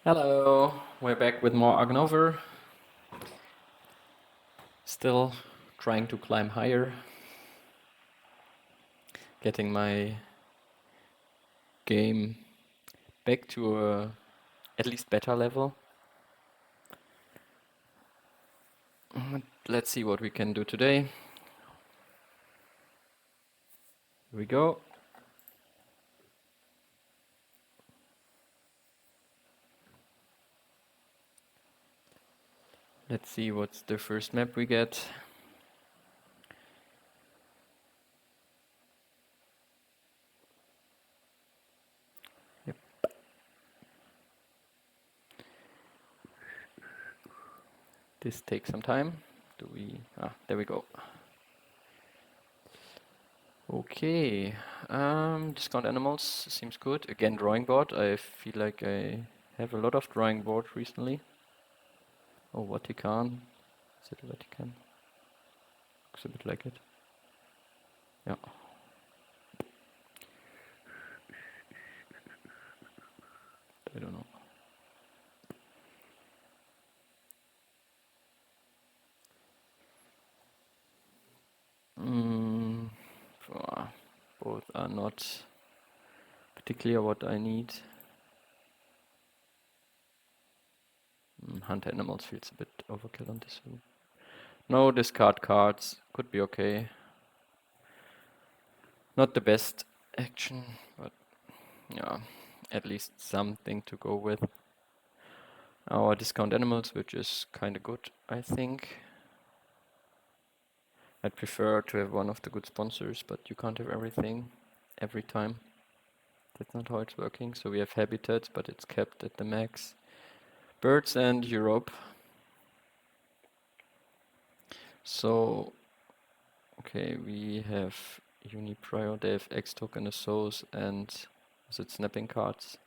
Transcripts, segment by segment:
Hello, we're back with more Ark Nova. Still trying to climb higher, getting my game back to a at least better level. Let's see what we can do today. Here we go. Let's see what's the first map we get. Yep. This takes some time. There we go. Okay, discount animals seems good. Again, drawing board. I feel like I have a lot of drawing board recently. Oh, Vatican. Is it a Vatican? Looks a bit like it. Yeah. I don't know. Both are not particularly what I need. Hunter animals feels a bit overkill on this one. No, discard cards. Could be okay. Not the best action, but yeah, at least something to go with. Our discount animals, which is kind of good, I think. I'd prefer to have one of the good sponsors, but you can't have everything every time. That's not how it's working. So we have habitats, but it's kept at the max. Birds and Europe. So, okay, we have Uniprio, they have X token Assos and is it snapping cards?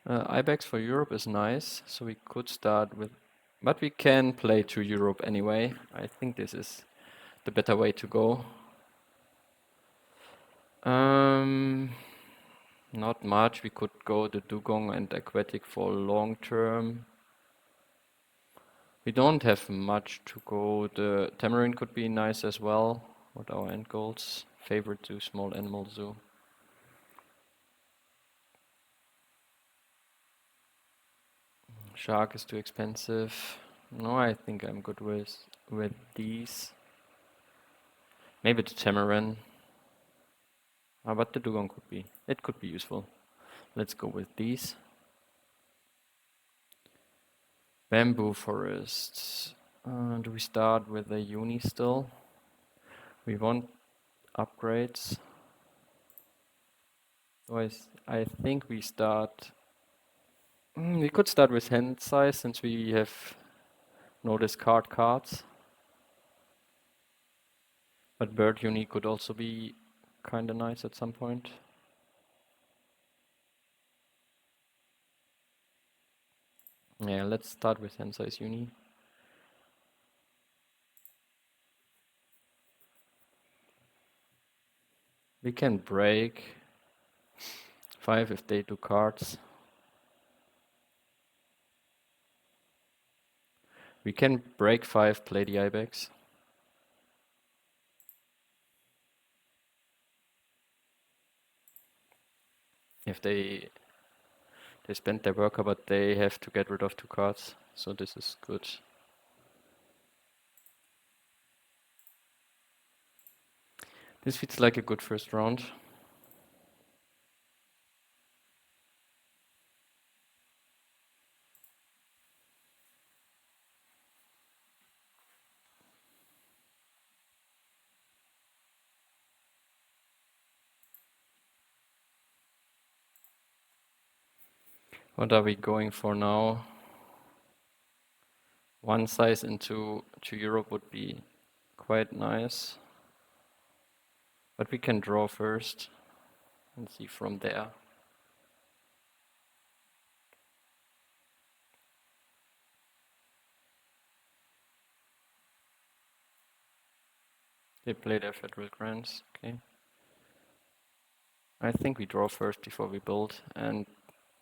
Yeah. Ibex for Europe is nice, so we could start with, but we can play to Europe anyway. I think this is the better way to go. Not much. We could go the Dugong and Aquatic for long term. We don't have much to go. The Tamarin could be nice as well. What are our end goals? Favorite to small animal zoo. Shark is too expensive. No, I think I'm good with these. Maybe the Tamarin. But the Dugong could be useful. Let's go with these. Bamboo forests. Do we start with a uni still? We want upgrades. Otherwise, I think we start. We could start with hand size since we have no discard cards. But bird uni could also be kinda nice at some point. Yeah, let's start with hand size uni. We can break 5 if they do cards. We can break 5, play the Ibex. If they spend their worker, but they have to get rid of 2 cards, so this is good. This feels like a good first round. What are we going for now? One size into Europe would be quite nice. But we can draw first and see from there. They play their federal grants, okay. I think we draw first before we build, and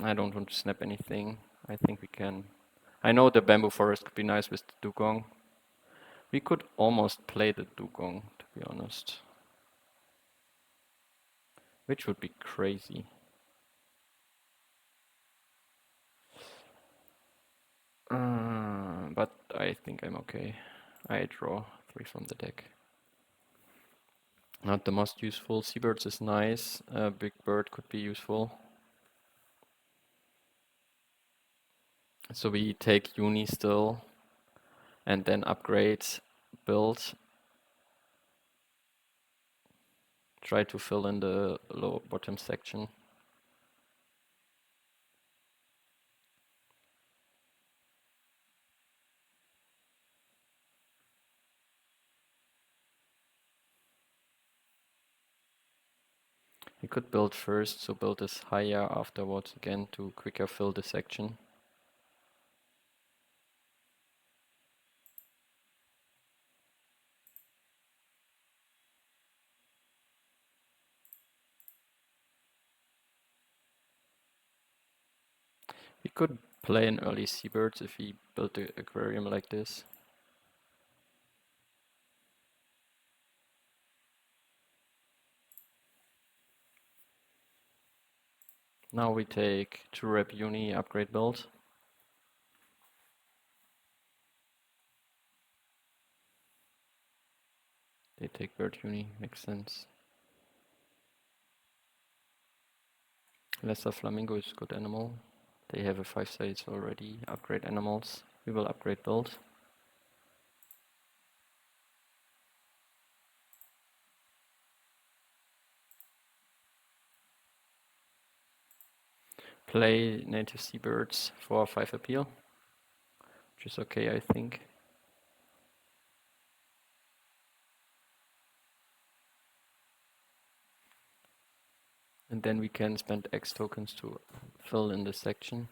I don't want to snap anything. I think we can. I know the bamboo forest could be nice with the dugong. We could almost play the dugong, to be honest. Which would be crazy. But I think I'm okay. I draw 3 from the deck. Not the most useful. Seabirds is nice. Big bird could be useful. So we take uni still and then upgrade, build. Try to fill in the low bottom section. We could build first, so build this higher afterwards again to quicker fill the section. We could play an early seabirds if we built the aquarium like this. Now we take 2 rep uni upgrade build. They take bird uni, makes sense. Lesser flamingo is a good animal. They have a 5 size already. Upgrade animals. We will upgrade build. Play native seabirds for 5 appeal, which is okay, I think. And then we can spend X tokens to fill in the section.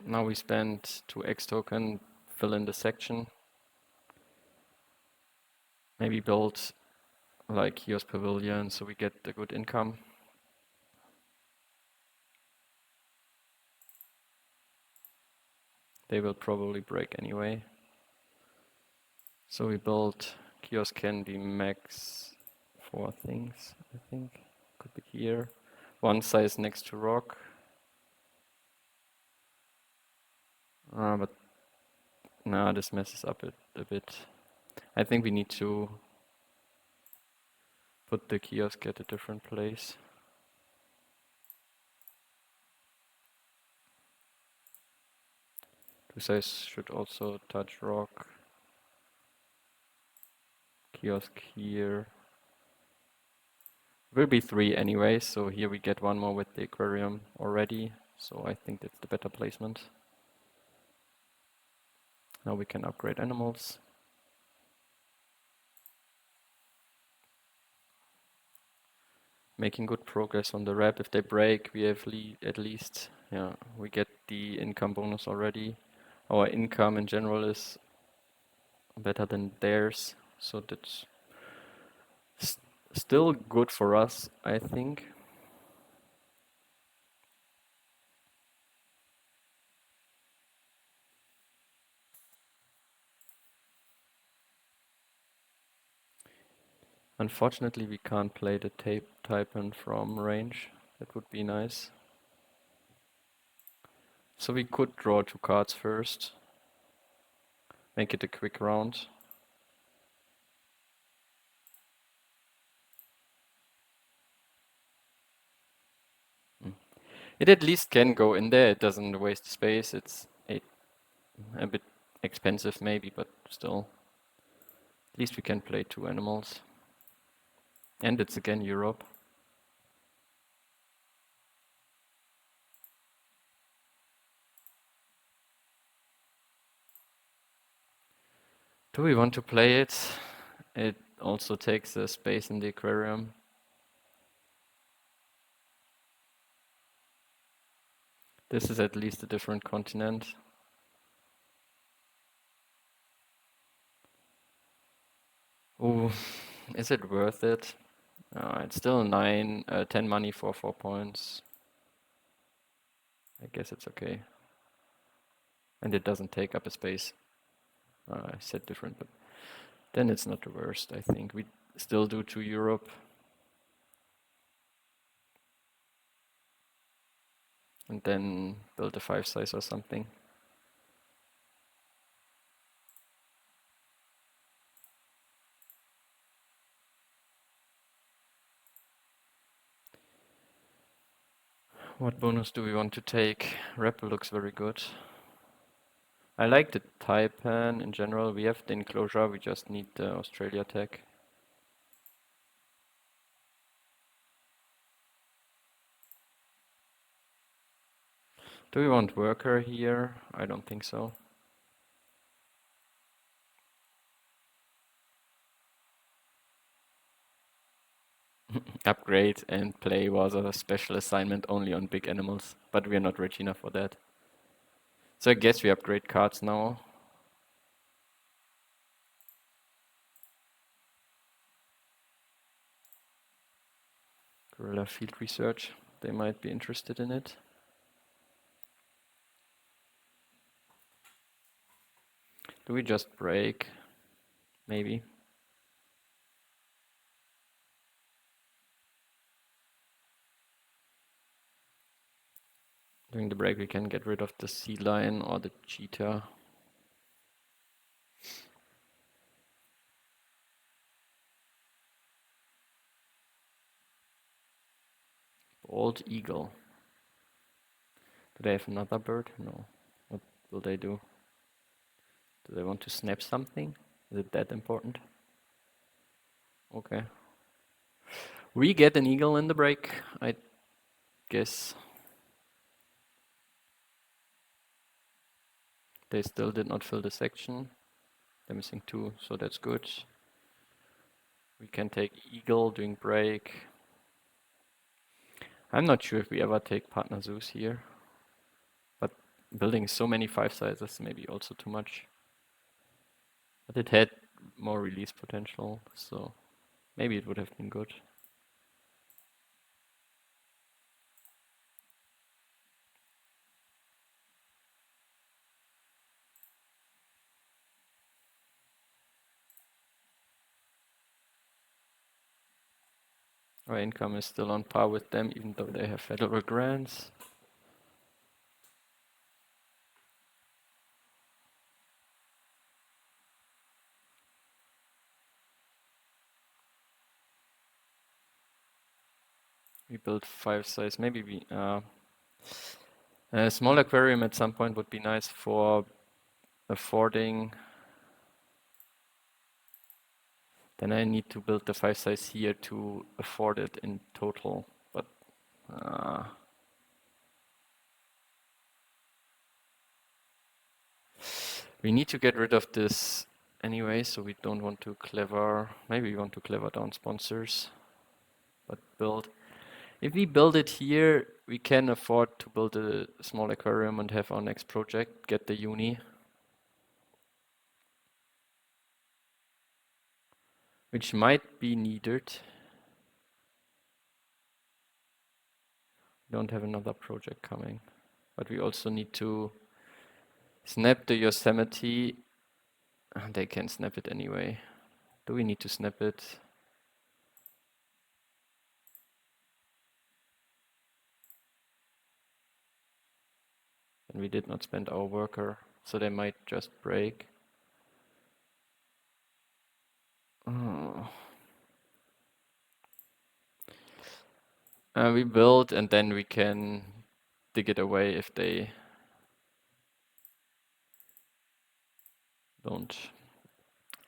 Now we spend 2 X token, fill in the section. Maybe build like kiosk pavilion so we get a good income. They will probably break anyway. So we build kiosk can be max 4 things, I think. Could be here. 1 size next to rock. But nah, this messes up a bit. I think we need to put the kiosk at a different place. 2 size should also touch rock. Kiosk here. Will be 3 anyway, so here we get 1 more with the aquarium already. So I think that's the better placement. Now we can upgrade animals. Making good progress on the rep. If they break, we have at least, yeah, we get the income bonus already. Our income in general is better than theirs, so that's still good for us, I think. Unfortunately, we can't play the Taipan from range. That would be nice. So we could draw 2 cards first. Make it a quick round. It at least can go in there. It doesn't waste space. It's a bit expensive maybe, but still. At least we can play 2 animals. And it's again Europe. Do we want to play it? It also takes a space in the aquarium. This is at least a different continent. Oh, is it worth it? It's still 10 money for 4 points. I guess it's okay. And it doesn't take up a space. I said different, but then it's not the worst, I think. We still do to Europe. And then build a 5 size or something. What bonus do we want to take? Rebel looks very good. I like the Taipan in general. We have the enclosure, we just need the Australia tag. Do we want worker here? I don't think so. Upgrade and play was a special assignment only on big animals, but we are not rich enough for that. So I guess we upgrade cards now. Guerrilla Field Research, they might be interested in it. Do we just break? Maybe. During the break we can get rid of the sea lion or the cheetah. Bald eagle. Do they have another bird? No. What will they do? Do they want to snap something? Is it that important? Okay. We get an eagle in the break, I guess. They still did not fill the section. They're missing 2, so that's good. We can take eagle during break. I'm not sure if we ever take partner Zeus here. But building so many 5 sizes maybe also too much. But it had more release potential, so maybe it would have been good. Our income is still on par with them, even though they have federal grants. We built 5 size, maybe we... a small aquarium at some point would be nice for affording. Then I need to build the 5 size here to afford it in total, but we need to get rid of this anyway, so we don't want to clever, maybe we want to clever down sponsors, but build. If we build it here, we can afford to build a small aquarium and have our next project, get the uni. Which might be needed. We don't have another project coming, but we also need to snap the Yosemite. They can snap it anyway. Do we need to snap it? And we did not spend our worker, so they might just break. Oh. We build and then we can dig it away if they don't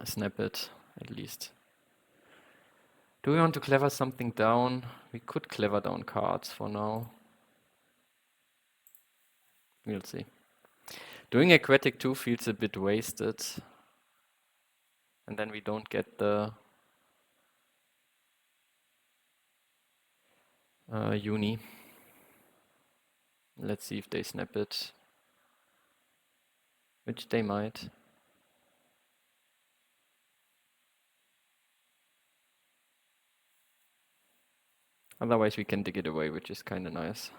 snap it, at least. Do we want to clever something down? We could clever down cards for now. We'll see. Doing aquatic 2 feels a bit wasted. And then we don't get the uni. Let's see if they snap it. Which they might. Otherwise we can dig it away, which is kind of nice.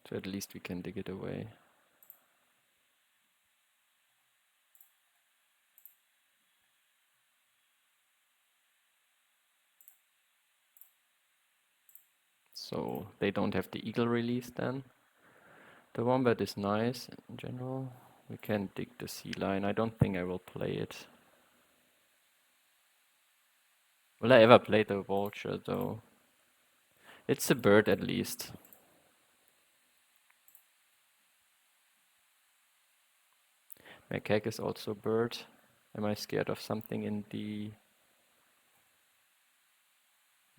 So at least we can dig it away. So they don't have the eagle release then. The wombat is nice in general. We can dig the sea lion. I don't think I will play it. Will I ever play the vulture though? It's a bird at least. Macaque is also a bird. Am I scared of something in the...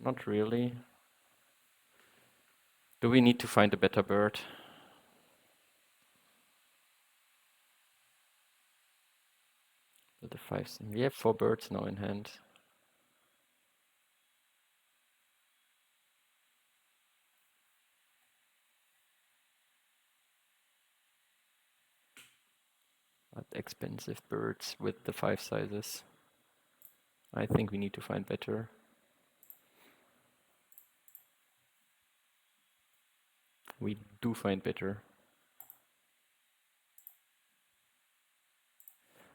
Not really. Do we need to find a better bird? The 5. We have 4 birds now in hand. But expensive birds with the 5 sizes. I think we need to find better. We do find better.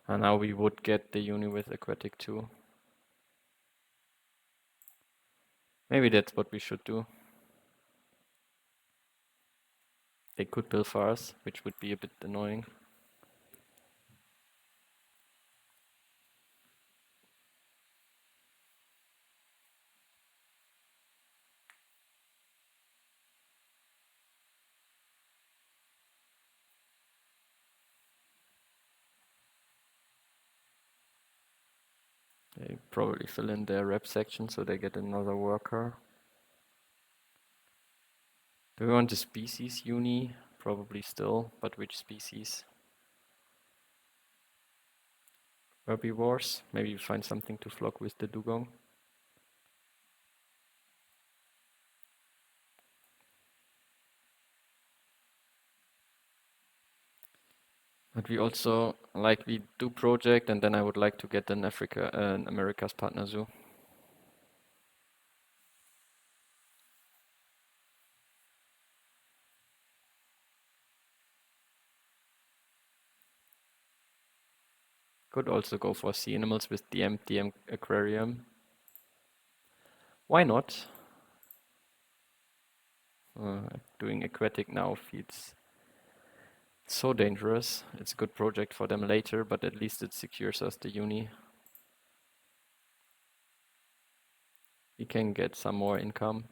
And now we would get the uni with aquatic too. Maybe that's what we should do. They could build for us, which would be a bit annoying. They probably fill in their rep section so they get another worker. Do we want a species uni? Probably still, but which species? Herbivores? Maybe we find something to flock with the dugong. But we also, like, we do project, and then I would like to get an America's partner zoo. Could also go for sea animals with DM aquarium. Why not? Doing aquatic now feels so dangerous. It's a good project for them later, but at least it secures us the uni. We can get some more income.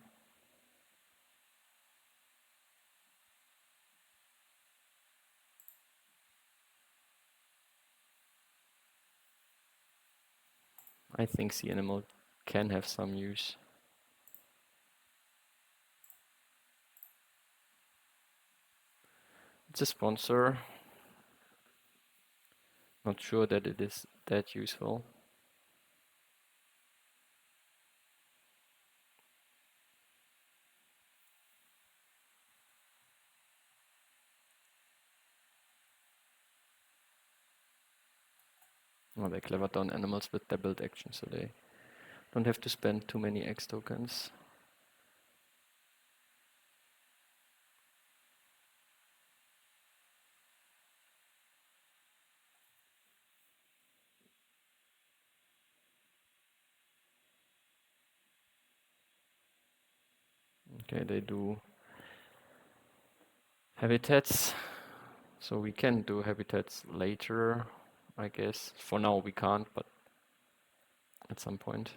I think sea animal can have some use. It's a sponsor. Not sure that it is that useful. Well, they clever down animals with their build action, so they don't have to spend too many X tokens. Okay, they do habitats, so we can do habitats later, I guess. For now we can't, but at some point.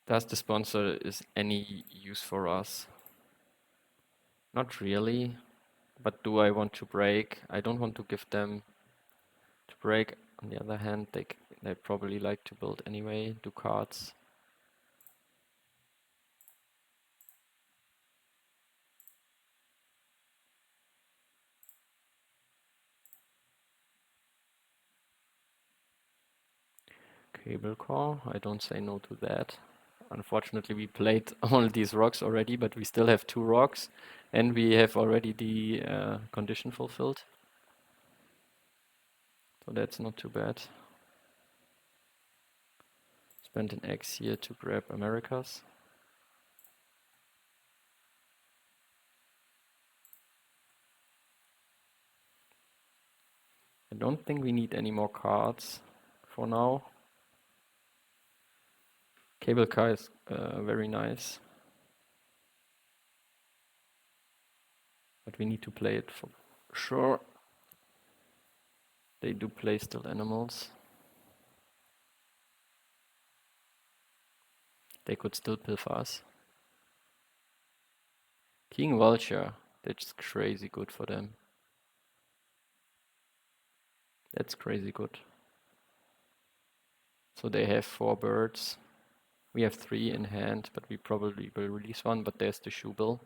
Does the sponsor is any use for us? Not really, but do I want to break? I don't want to give them to break. On the other hand, they probably like to build anyway, do cards. Cable car, I don't say no to that. Unfortunately, we played all these rocks already, but we still have 2 rocks, and we have already the condition fulfilled. So that's not too bad. Spend an X here to grab Americas. I don't think we need any more cards for now. Cable car is very nice. But we need to play it for sure. They do play still animals. They could still pilfer us. King Vulture, that's crazy good for them. That's crazy good. So they have 4 birds. We have 3 in hand, but we probably will release one, but there's the shoe bill.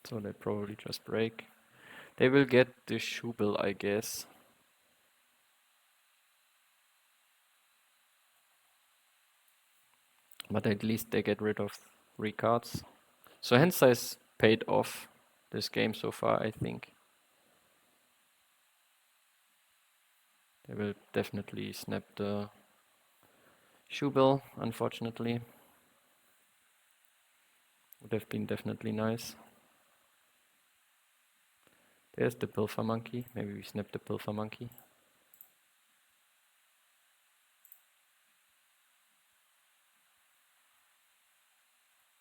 So they probably just break. They will get the shoe bill, I guess. But at least they get rid of 3 cards. So hand size paid off this game so far, I think. They will definitely snap the shoe bill, unfortunately. Would have been definitely nice. There's the pilfer monkey. Maybe we snap the pilfer monkey.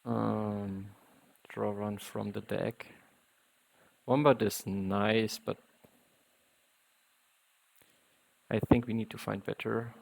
Draw run from the deck. Wombat is nice, but I think we need to find better.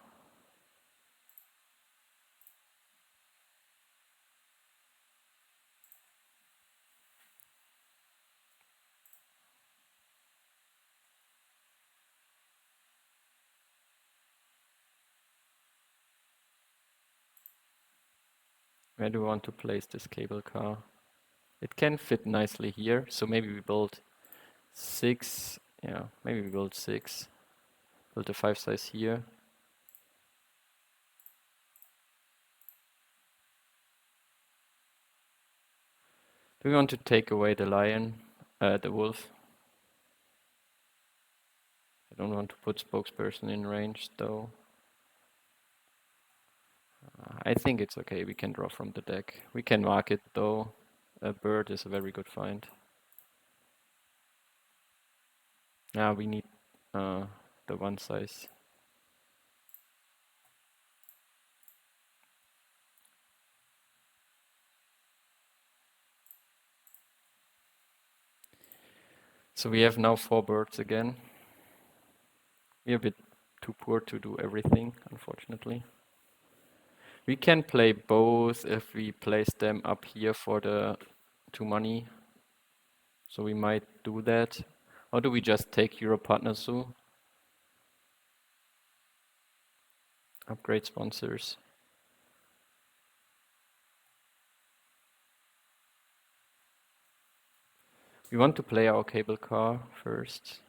Where do we want to place this cable car? It can fit nicely here, so maybe we build 6. Yeah, maybe we build 6. Build a 5 size here. Do we want to take away the lion, the wolf? I don't want to put spokesperson in range though. I think it's okay, we can draw from the deck. We can mark it though. A bird is a very good find. Now we need the 1 size. So we have now 4 birds again. We're a bit too poor to do everything, unfortunately. We can play both if we place them up here for the 2 money. So we might do that. Or do we just take Euro Partner Zoo? Upgrade sponsors. We want to play our cable car first.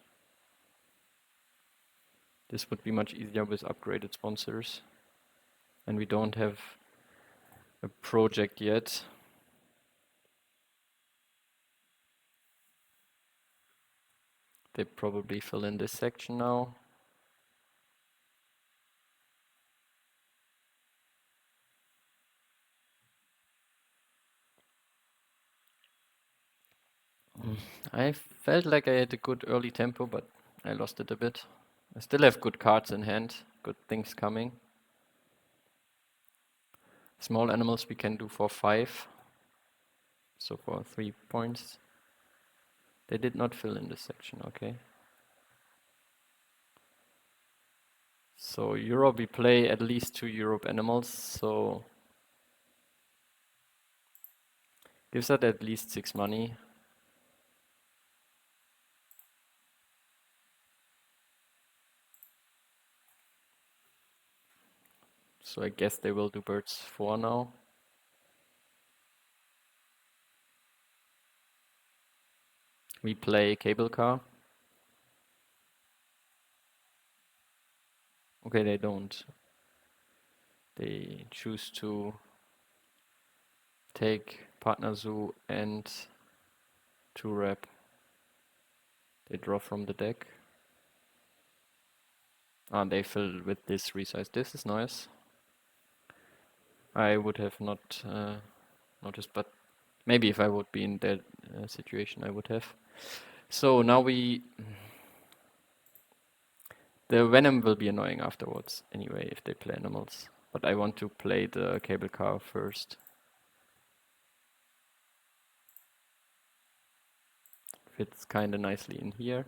This would be much easier with upgraded sponsors. And we don't have a project yet. They probably fill in this section now. I felt like I had a good early tempo, but I lost it a bit. I still have good cards in hand, good things coming. Small animals we can do for 5. So for 3 points. They did not fill in this section, okay. So Europe, we play at least 2 Europe animals, so Gives that at least 6 money. So I guess they will do birds 4 now. We play cable car. Okay, they don't. They choose to take partner zoo and 2 rep. They draw from the deck. And they fill with this resize. This is nice. I would have not noticed, but maybe if I would be in that situation, I would have. So now the Venom will be annoying afterwards anyway if they play animals. But I want to play the cable car first. Fits kinda nicely in here.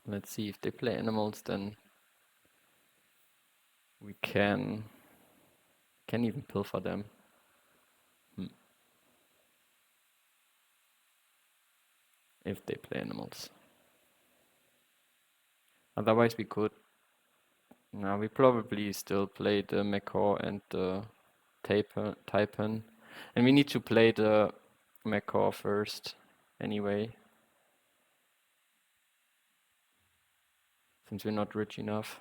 Let's see if they play animals, then we can even pilfer them. If they play animals. Otherwise we could. No, we probably still play the Macaw and the Taipan. And we need to play the Macaw first anyway. Since we're not rich enough.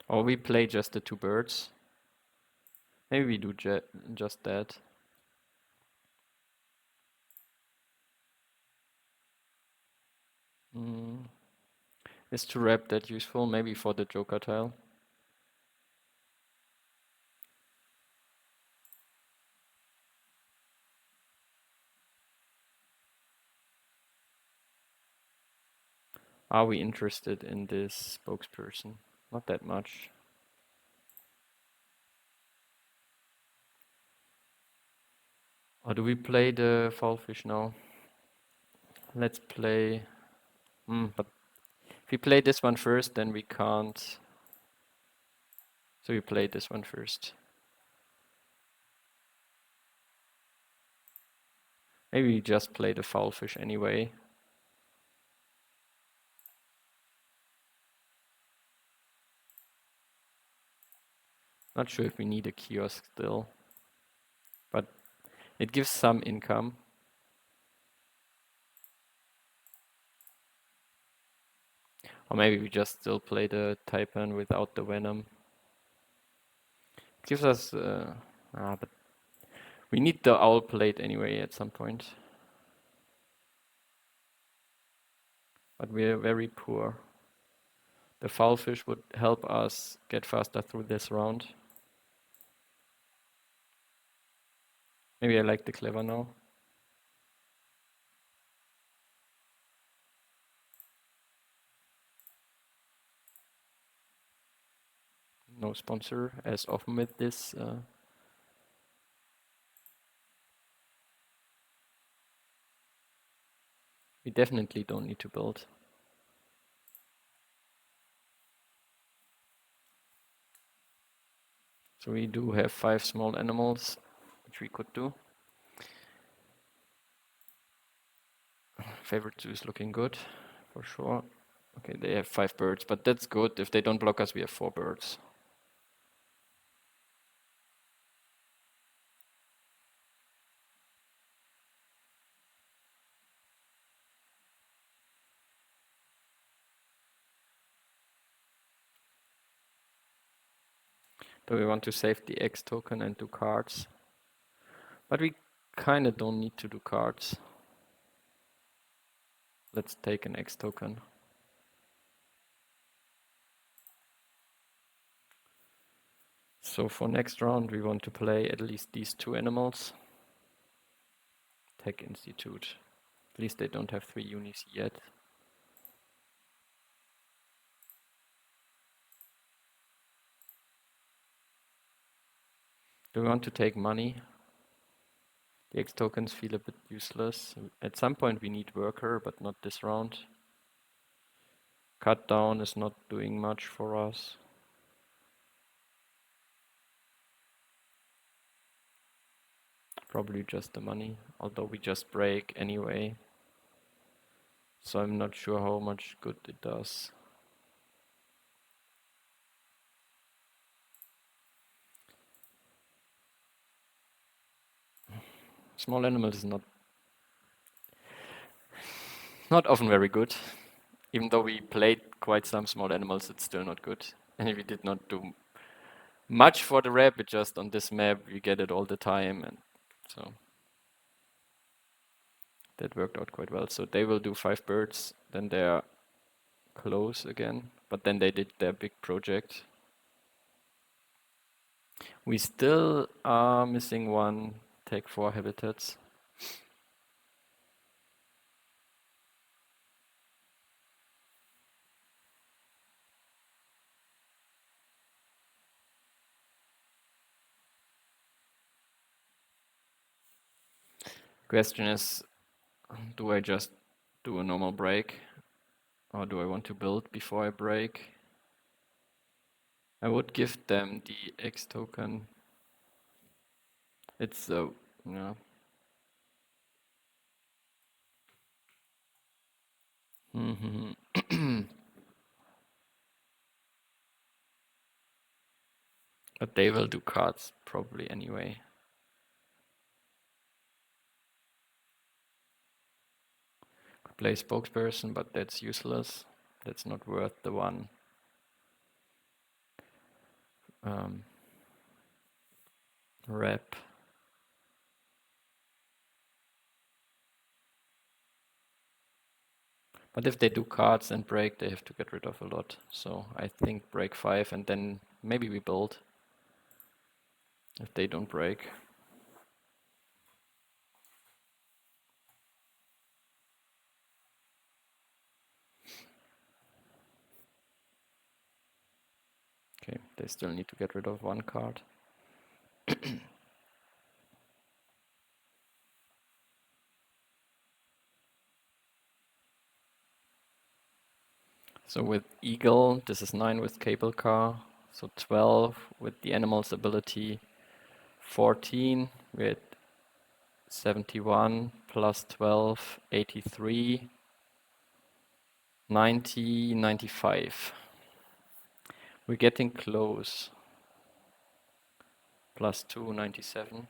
Or we play just the 2 birds. Maybe we do just that. Is to wrap that useful? Maybe for the Joker tile. Are we interested in this spokesperson? Not that much. Or do we play the Foulfish now? Let's play... but if we play this one first, then we can't. So we play this one first. Maybe we just play the Foulfish anyway. Not sure if we need a kiosk still. But it gives some income. Or maybe we just still play the Taipan without the Venom. It gives us... but we need the Owl Plate anyway at some point. But we're very poor. The Foulfish would help us get faster through this round. Maybe I like the Clever now. No sponsor as often with this. We definitely don't need to build. So we do have 5 small animals, which we could do. Favorite zoo is looking good, for sure. Okay, they have 5 birds, but that's good. If they don't block us, we have 4 birds. Do we want to save the X token and do cards? But we kind of don't need to do cards. Let's take an X token. So for next round, we want to play at least these 2 animals. Tech Institute. At least they don't have 3 unis yet. Do we want to take money? The X tokens feel a bit useless. At some point we need worker, but not this round. Cut down is not doing much for us. Probably just the money, although we just break anyway. So I'm not sure how much good it does. Small animals is not often very good. Even though we played quite some small animals, it's still not good. And we did not do much for the rep, it's just on this map we get it all the time, and so that worked out quite well. So they will do 5 birds, then they're close again, but then they did their big project. We still are missing one take 4 habitats. Question is, do I just do a normal break, or do I want to build before I break? I would give them the X token. It's yeah. But they will do cards probably anyway. Could play spokesperson, but that's useless. That's not worth the one. Rep. But if they do cards and break, they have to get rid of a lot. So I think break 5 and then maybe we build. If they don't break. Okay, they still need to get rid of 1 card. So with Eagle, this is 9 with cable car. So 12 with the animal's ability. 14 with 71 plus 12, 83, 90, 95. We're getting close. Plus 2, 97.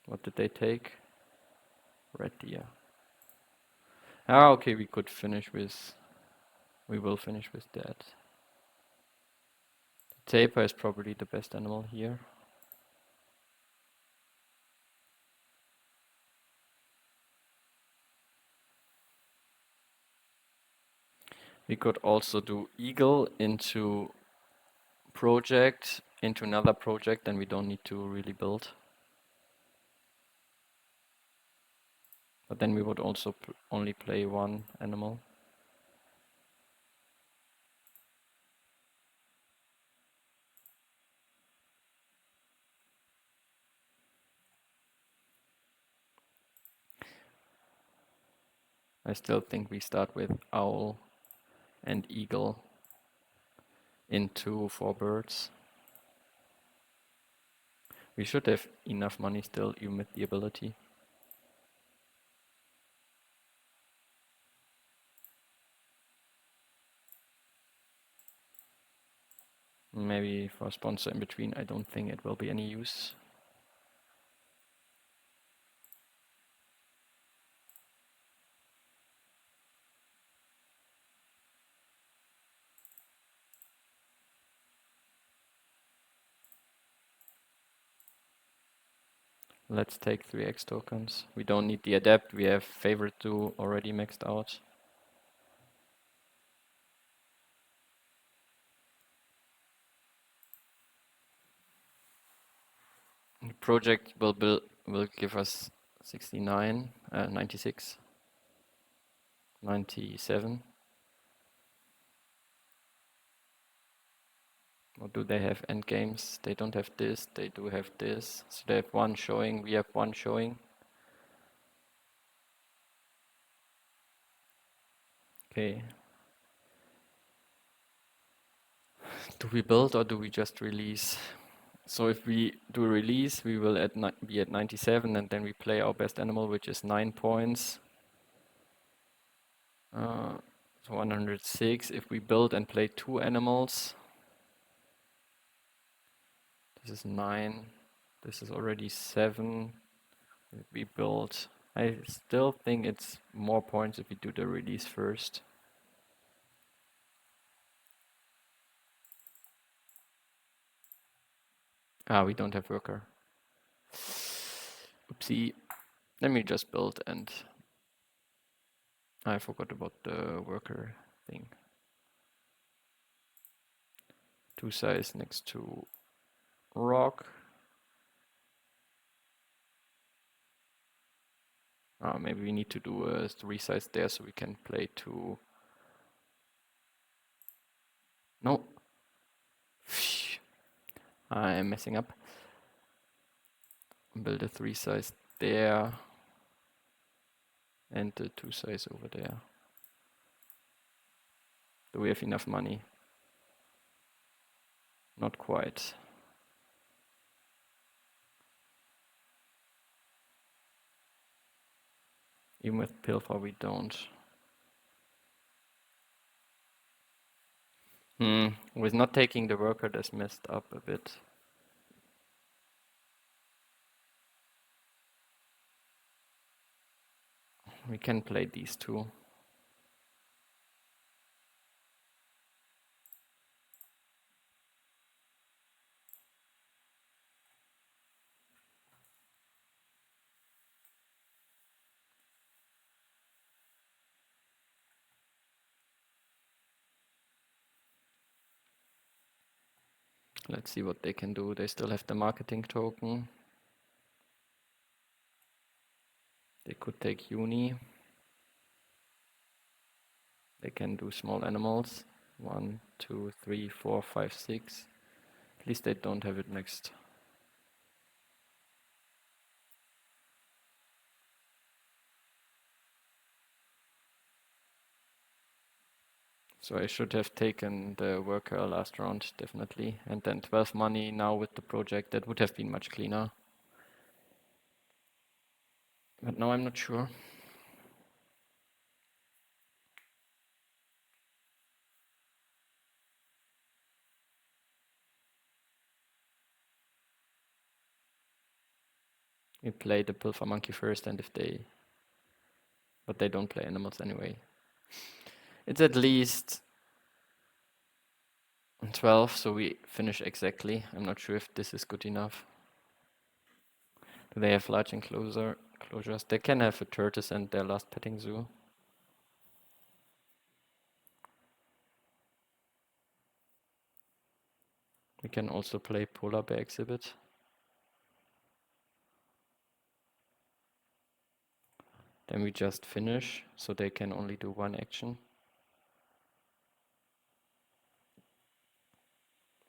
What did they take? Red deer. Ah, okay, we could finish with... We will finish with that. Tapir is probably the best animal here. We could also do eagle into project, into another project, then we don't need to really build. But then we would also only play 1 animal. I still think we start with owl and eagle into 4 birds. We should have enough money still, even with the ability. Maybe for a sponsor in between, I don't think it will be any use. Let's take 3 X tokens. We don't need the adept, we have favorite 2 already maxed out. The project will give us 69, 96, 97. Or do they have end games? They don't have this, they do have this. So they have one showing, we have one showing. Okay. Do we build or do we just release? So if we do release, we will be at 97, and then we play our best animal, which is 9 points. So 106. If we build and play 2 animals, this is 9. This is already 7. If we build, I still think it's more points if we do the release first. We don't have worker. Oopsie. Let me just build, and I forgot about the worker thing. 2 size next to rock. Maybe we need to do a 3 size there so we can play 2. No. I am messing up. Build a 3 size there and the 2 size over there. Do we have enough money? Not quite. Even with Pilfer we don't. With not taking the worker, that's messed up a bit. We can play these 2. Let's see what they can do. They still have the marketing token. They could take uni. They can do small animals. 1, 2, 3, 4, 5, 6. At least they don't have it next. So I should have taken the worker last round, definitely. And then 12 money now with the project. That would have been much cleaner. But now I'm not sure. We play the Pilfer Monkey first, and but they don't play animals anyway. It's at least 12, so we finish exactly. I'm not sure if this is good enough. Do they have large enclosures? They can have a tortoise and their last petting zoo. We can also play polar bear exhibit. Then we just finish, so they can only do 1 action,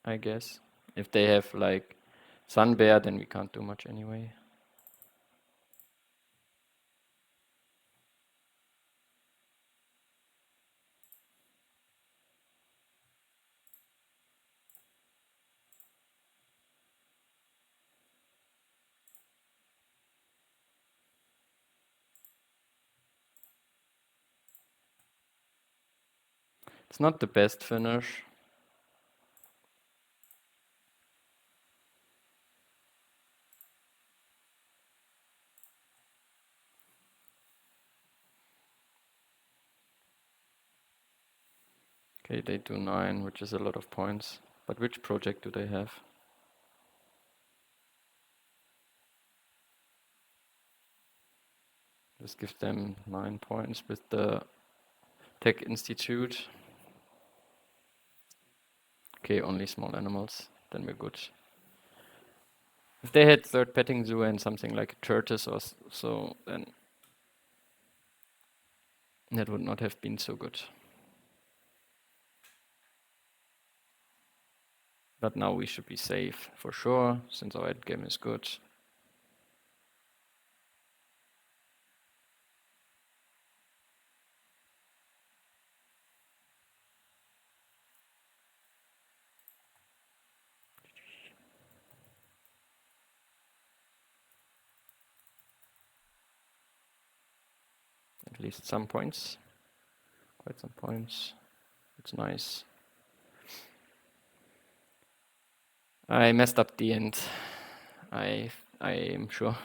I guess. If they have like sun bear, then we can't do much anyway. It's not the best finish. Okay, they do 9, which is a lot of points. But which project do they have? Just give them 9 points with the Tech Institute. Okay, only small animals, then we're good. If they had third petting zoo and something like a tortoise or so, then that would not have been so good. But now we should be safe for sure, since our end game is good. At least some points. Quite some points. It's nice. I messed up the end. I am sure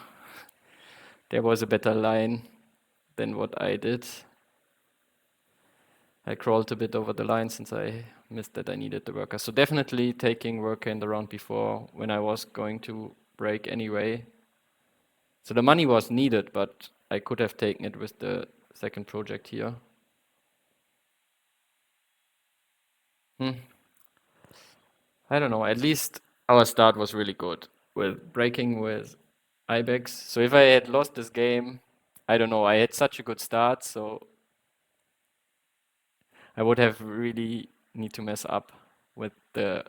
there was a better line than what I did. I crawled a bit over the line since I missed that I needed the worker. So definitely taking worker in the round before when I was going to break anyway. So the money was needed, but I could have taken it with the second project here. I don't know. At least our start was really good with breaking with Ibex. So if I had lost this game, I don't know. I had such a good start, so I would have really need to mess up with the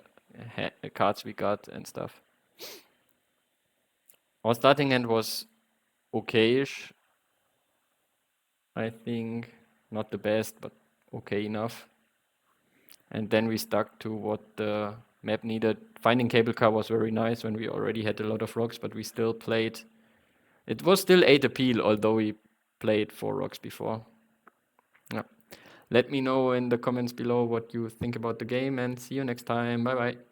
cards we got and stuff. Our starting hand was okay-ish. I think not the best, but okay enough. And then we stuck to what the map needed. Finding cable car was very nice when we already had a lot of rocks, but we still played. It was still 8 appeal, although we played 4 rocks before. Yeah. Let me know in the comments below what you think about the game, and see you next time. Bye bye.